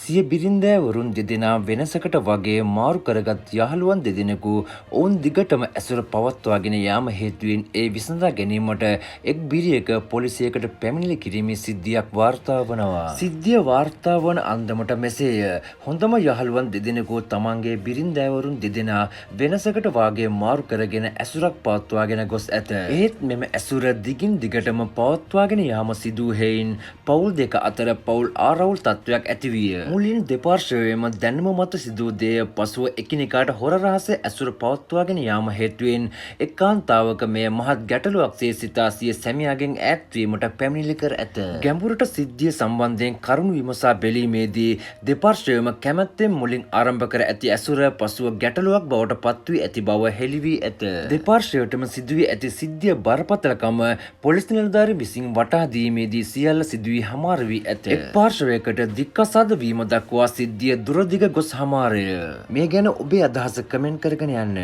සිය බිරින්දෑවරුන් දෙදෙනා වෙනසකට වගේ මාරු කරගත් යහළුවන් දෙදෙනෙකු ඔවුන් දිගටම ඇසුර පවත්වාගෙන යාම හේතුවෙන් ඒ විසඳා ගැනීමට එක් බිරියක පොලිසියකට පැමිණිලි කිරීමේ සිද්ධියක් වාර්තා වනවා. සිද්ධිය වාර්තා වන අන්දමට මෙසේය. හොඳම යහළුවන් දෙදෙනෙකු තමන්ගේ බිරින්දෑවරුන් දෙදෙනා වෙනසකට වාගේ මාරු කරගෙන ඇසුරක් පවත්වාගෙන ගොස් ඇත. ඒත් මෙම ඇසුර දිගින් දිගටම පවත්වාගෙන යාම සිදු හේයින් පවුල් දෙක අතර පවුල් ආරවුල් තත්ත්වයක් ඇතිවිය. මුලින් දෙපාර්ශ්වයේම දැනුම මත සිදු දෙය පසුව එකිනෙකාට හොර රහසේ ඇසුර පවත්වාගෙන යාම හේතුවෙන් එක් කාන්තාවක මෙය මහත් ගැටලුවක් සේ සිතා සිය සැමියාගෙන් ඈත්වීමට පැමිණිලි කර ඇත. ගැඹුරට සිද්ධිය සම්බන්ධයෙන් කරුණු විමසා බැලීමේදී දෙපාර්ශ්වයම කැමැත්තෙන් මුලින් ආරම්භ කර ඇති ඇසුර පසුව ගැටලුවක් බවට පත්වී ඇති බව හෙළි වී ඇත. දෙපාර්ශ්වයටම සිදුවී ඇති සිද්ධිය බරපතලකම පොලිස් නිලධාරීන් විසින් වටහා දීමේදී සියල්ල සිදුවී හමාර වී ඇත. එක් පාර්ශ්වයකට දික්කසාද වීම දක්වා සිද්ධිය දුරදිග ගොස් හමාරය. මේ ගැන ඔබේ අදහස කමෙන්ට් කරගෙන යන්න.